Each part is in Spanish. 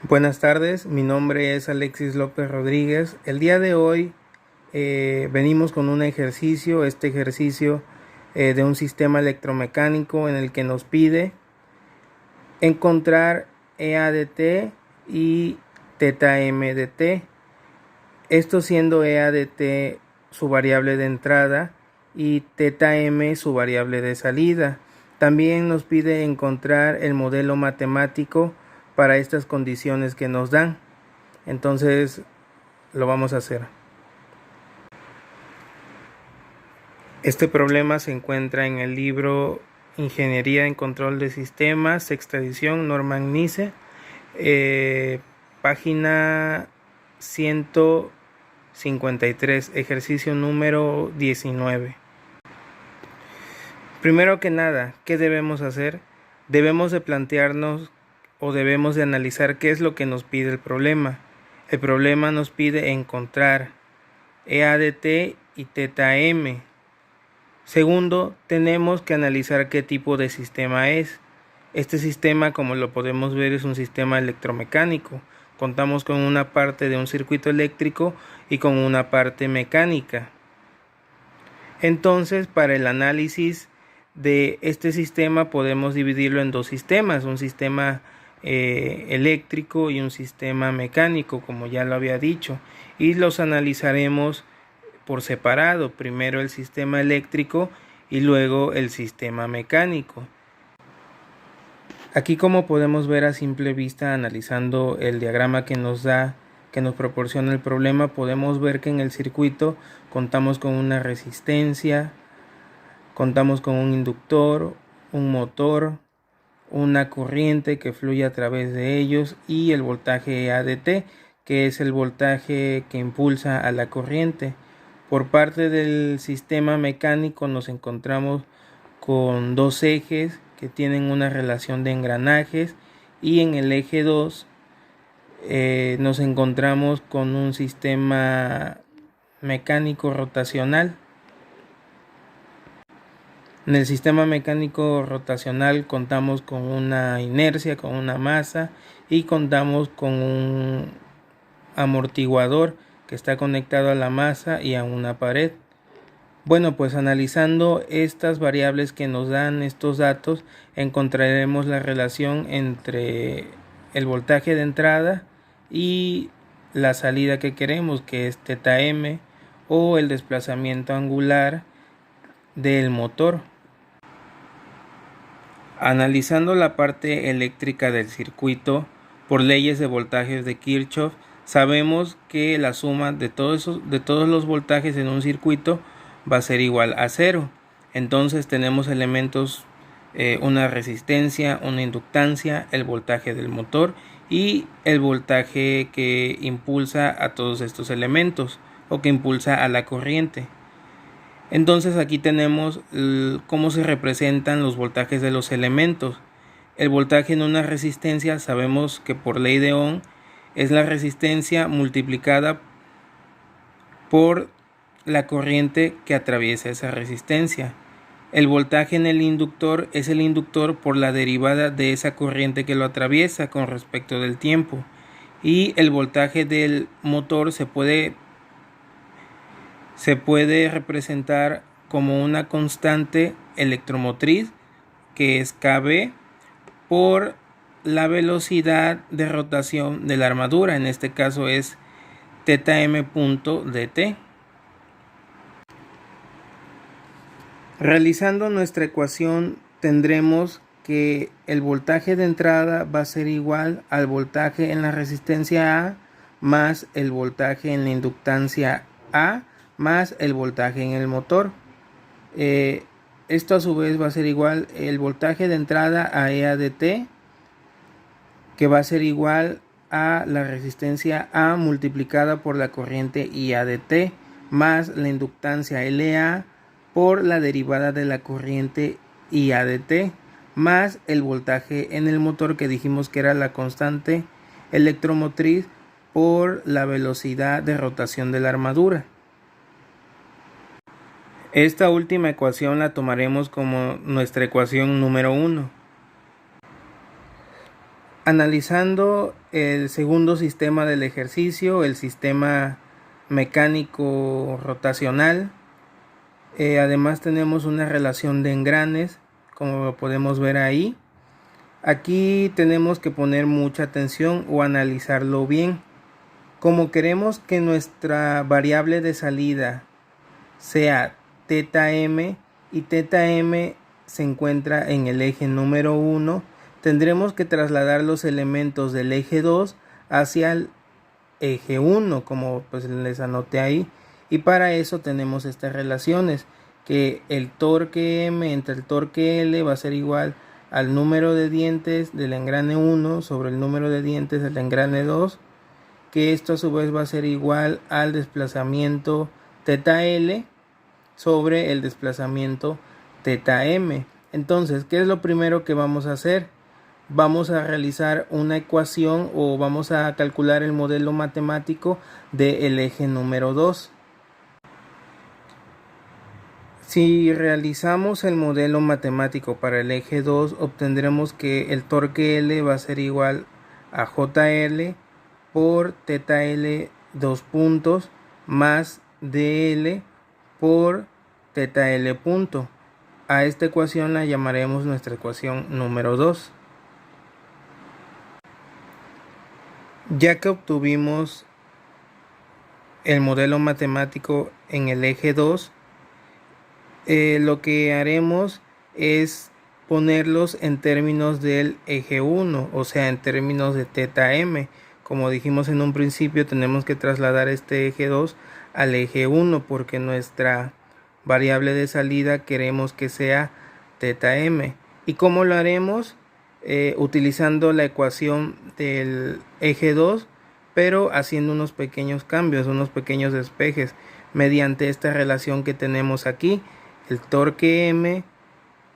Buenas tardes, mi nombre es Alexis López Rodríguez. El día de hoy venimos con un ejercicio, de un sistema electromecánico en el que nos pide encontrar EA de t y teta m de t. Esto siendo EA de t su variable de entrada y teta m su variable de salida. También nos pide encontrar el modelo matemático para estas condiciones que nos dan. Entonces lo vamos a hacer. Este problema se encuentra en el libro Ingeniería en Control de Sistemas, sexta edición, Norman Nice, página 153, ejercicio número 19. Primero que nada, ¿qué debemos hacer? Debemos de plantearnos o debemos de analizar qué es lo que nos pide el problema. El problema nos pide encontrar EA de t y teta m. Segundo, tenemos que analizar qué tipo de sistema es. Este sistema, como lo podemos ver, es un sistema electromecánico. Contamos con una parte de un circuito eléctrico y con una parte mecánica. Entonces, para el análisis de este sistema podemos dividirlo en dos sistemas, un sistema eléctrico y un sistema mecánico, como ya lo había dicho, y los analizaremos por separado, primero el sistema eléctrico y luego el sistema mecánico. Aquí, como podemos ver a simple vista, analizando el diagrama que nos proporciona el problema, podemos ver que en el circuito contamos con una resistencia, contamos con un inductor, un motor, una corriente que fluye a través de ellos y el voltaje EA de t, que es el voltaje que impulsa a la corriente. Por parte del sistema mecánico nos encontramos con dos ejes que tienen una relación de engranajes, y en el eje 2 nos encontramos con un sistema mecánico rotacional. En el sistema mecánico rotacional contamos con una inercia, con una masa, y contamos con un amortiguador que está conectado a la masa y a una pared. Bueno, pues analizando estas variables que nos dan estos datos, encontraremos la relación entre el voltaje de entrada y la salida que queremos, que es teta m, o el desplazamiento angular del motor. Analizando la parte eléctrica del circuito por leyes de voltajes de Kirchhoff, sabemos que la suma de todos los voltajes en un circuito va a ser igual a 0. Entonces tenemos elementos, una resistencia, una inductancia, el voltaje del motor y el voltaje que impulsa a todos estos elementos o que impulsa a la corriente. Entonces aquí tenemos cómo se representan los voltajes de los elementos. El voltaje en una resistencia, sabemos que por ley de Ohm es la resistencia multiplicada por la corriente que atraviesa esa resistencia. El voltaje en el inductor es el inductor por la derivada de esa corriente que lo atraviesa con respecto del tiempo. Y el voltaje del motor se puede representar como una constante electromotriz, que es Kb, por la velocidad de rotación de la armadura. En este caso es teta m punto dt. Realizando nuestra ecuación, tendremos que el voltaje de entrada va a ser igual al voltaje en la resistencia A más el voltaje en la inductancia A más el voltaje en el motor. Esto a su vez va a ser igual el voltaje de entrada a EA de t, que va a ser igual a la resistencia A multiplicada por la corriente IA de t, más la inductancia LA por la derivada de la corriente IA de t, más el voltaje en el motor, que dijimos que era la constante electromotriz por la velocidad de rotación de la armadura. Esta última ecuación la tomaremos como nuestra ecuación número 1. Analizando el segundo sistema del ejercicio, el sistema mecánico rotacional, además tenemos una relación de engranes, como lo podemos ver ahí. Aquí tenemos que poner mucha atención o analizarlo bien. Como queremos que nuestra variable de salida sea θm y θm se encuentra en el eje número 1, tendremos que trasladar los elementos del eje 2 hacia el eje 1, como pues les anoté ahí, y para eso tenemos estas relaciones, que el torque M entre el torque L va a ser igual al número de dientes del engrane 1 sobre el número de dientes del engrane 2, que esto a su vez va a ser igual al desplazamiento θL sobre el desplazamiento θm. Entonces, ¿qué es lo primero que vamos a hacer? Vamos a realizar una ecuación o vamos a calcular el modelo matemático del eje número 2. Si realizamos el modelo matemático para el eje 2, obtendremos que el torque L va a ser igual a JL por θL dos puntos más DL por θL punto. A esta ecuación la llamaremos nuestra ecuación número 2. Ya que obtuvimos el modelo matemático en el eje 2, lo que haremos es ponerlos en términos del eje 1, o sea, en términos de θm. Como dijimos en un principio, tenemos que trasladar este eje 2 al eje 1 porque nuestra variable de salida queremos que sea θm. ¿Y cómo lo haremos? Utilizando la ecuación del eje 2, pero haciendo unos pequeños cambios, unos pequeños despejes mediante esta relación que tenemos aquí. El torque M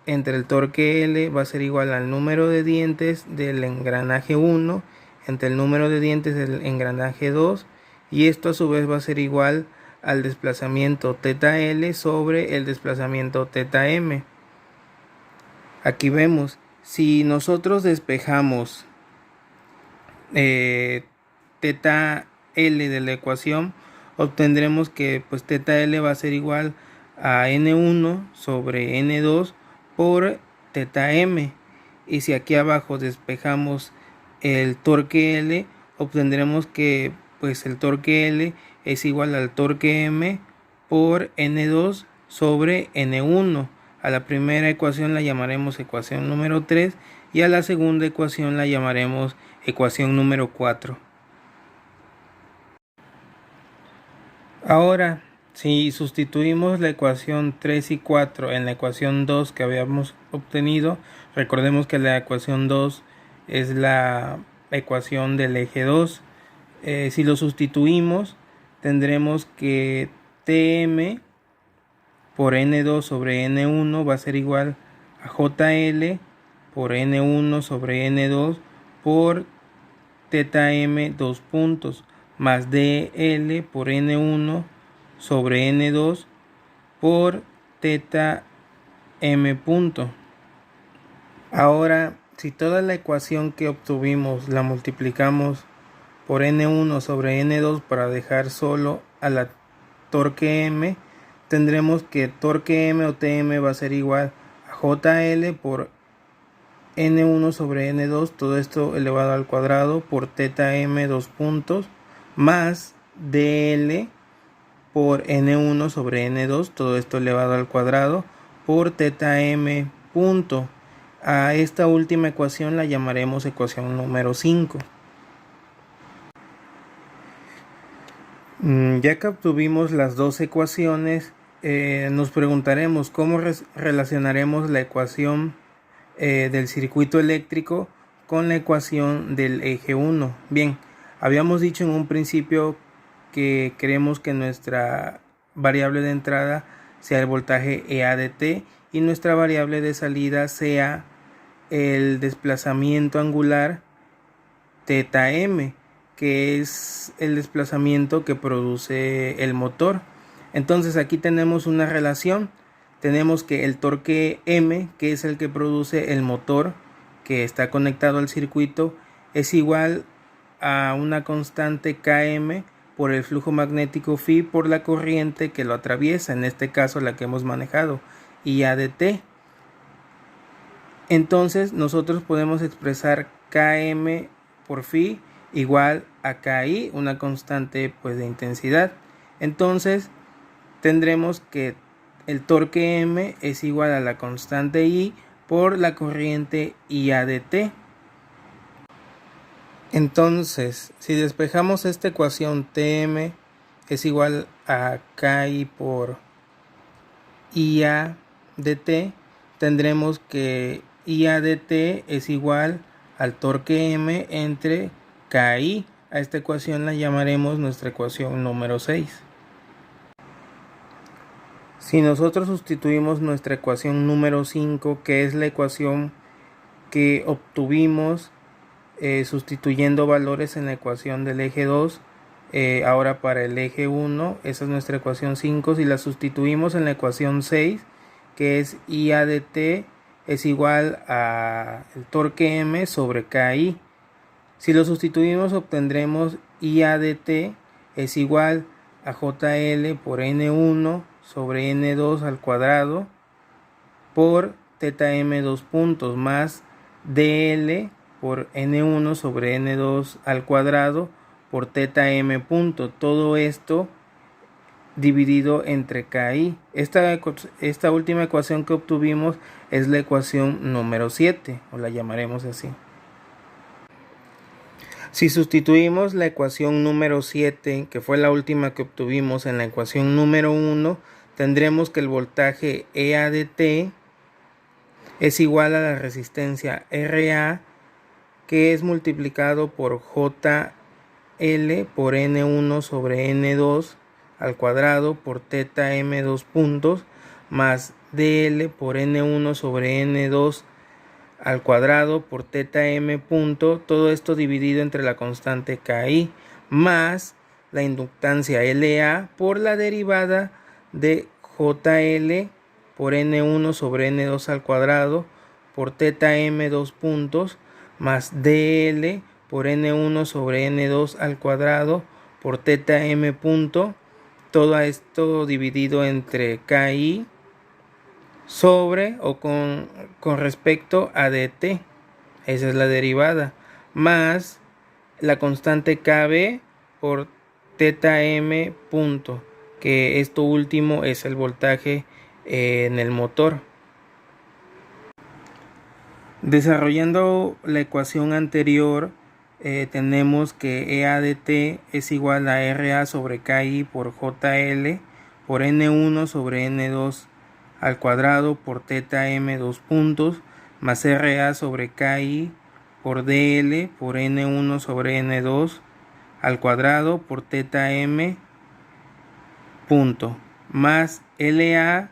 entre el torque L va a ser igual al número de dientes del engranaje 1 entre el número de dientes del engranaje 2, y esto a su vez va a ser igual al desplazamiento θL sobre el desplazamiento θm. Aquí vemos, si nosotros despejamos θL de la ecuación, obtendremos que pues θL va a ser igual a N1 sobre N2 por θm. Y si aquí abajo despejamos el torque L, obtendremos que pues el torque L es igual al torque M por N2 sobre N1. A la primera ecuación la llamaremos ecuación número 3 y a la segunda ecuación la llamaremos ecuación número 4. Ahora, si sustituimos la ecuación 3 y 4 en la ecuación 2 que habíamos obtenido, recordemos que la ecuación 2 es la ecuación del eje 2. Si lo sustituimos, tendremos que Tm por N2 sobre N1 va a ser igual a JL por N1 sobre N2 por θm dos puntos más DL por N1 sobre N2 por θm punto. Ahora, si toda la ecuación que obtuvimos la multiplicamos por N1 sobre N2 para dejar solo a la torque M, tendremos que torque M o Tm va a ser igual a JL por N1 sobre N2, todo esto elevado al cuadrado por θm dos puntos más DL por N1 sobre N2, todo esto elevado al cuadrado por θm punto. A esta última ecuación la llamaremos ecuación número 5. Ya que obtuvimos las dos ecuaciones, nos preguntaremos cómo relacionaremos la ecuación del circuito eléctrico con la ecuación del eje 1. Bien, habíamos dicho en un principio que queremos que nuestra variable de entrada sea el voltaje EA/T y nuestra variable de salida sea el desplazamiento angular θm, que es el desplazamiento que produce el motor. Entonces aquí tenemos una relación. Tenemos que el torque M, que es el que produce el motor que está conectado al circuito, es igual a una constante Km por el flujo magnético Φ por la corriente que lo atraviesa, en este caso la que hemos manejado, IA de T. Entonces nosotros podemos expresar Km por Φ igual a Ki, una constante pues de intensidad. Entonces tendremos que el torque M es igual a la constante I por la corriente IA de T. Entonces, si despejamos esta ecuación, Tm es igual a Ki por IA de T, tendremos que IA de T es igual al torque M entre Ki. A esta ecuación la llamaremos nuestra ecuación número 6. Si nosotros sustituimos nuestra ecuación número 5, que es la ecuación que obtuvimos sustituyendo valores en la ecuación del eje 2, ahora para el eje 1, esa es nuestra ecuación 5. Si la sustituimos en la ecuación 6, que es IA de T es igual a el torque M sobre Ki. Si lo sustituimos obtendremos IA de T es igual a JL por N1 sobre N2 al cuadrado por teta M 2 puntos más DL por N1 sobre N2 al cuadrado por teta M punto. Todo esto dividido entre Ki. Esta última ecuación que obtuvimos es la ecuación número 7, o la llamaremos así. Si sustituimos la ecuación número 7, que fue la última que obtuvimos, en la ecuación número 1, tendremos que el voltaje EA de T es igual a la resistencia RA, que es multiplicado por JL por N1 sobre N2 al cuadrado por teta M 2 puntos más DL por N1 sobre N2 al cuadrado por teta M punto, todo esto dividido entre la constante Ki más la inductancia LA por la derivada de JL por N1 sobre N2 al cuadrado por teta M 2 puntos más DL por N1 sobre N2 al cuadrado por teta M punto, todo esto dividido entre Ki sobre o con respecto a dt, esa es la derivada, más la constante Kb por teta M punto, que esto último es el voltaje en el motor. Desarrollando la ecuación anterior, tenemos que EA de T es igual a RA sobre KI por JL por N1 sobre N2 al cuadrado por teta M 2 puntos más RA sobre KI por DL por N1 sobre N2 al cuadrado por teta M punto más LA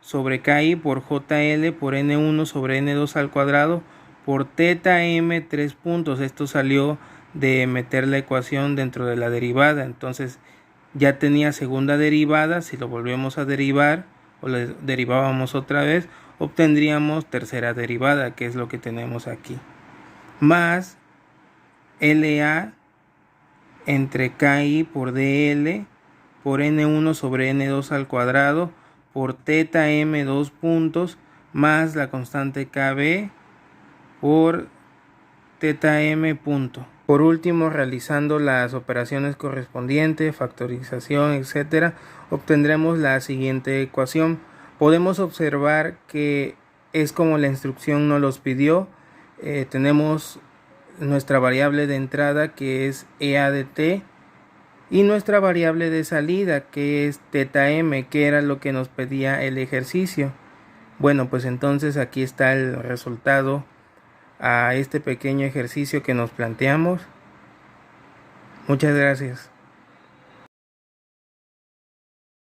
sobre KI por JL por N1 sobre N2 al cuadrado por teta M 3 puntos. Esto salió de meter la ecuación dentro de la derivada, entonces ya tenía segunda derivada. Si lo volvemos a derivar o lo derivábamos otra vez, obtendríamos tercera derivada, que es lo que tenemos aquí, más LA entre KI por DL por N1 sobre N2 al cuadrado por teta M 2 puntos más la constante Kb por teta M punto. Por último, realizando las operaciones correspondientes, factorización, etc., obtendremos la siguiente ecuación. Podemos observar que es como la instrucción nos los pidió. Tenemos nuestra variable de entrada, que es EA de T, y nuestra variable de salida, que es teta M, que era lo que nos pedía el ejercicio. Bueno, pues entonces aquí está el resultado a este pequeño ejercicio que nos planteamos. Muchas gracias.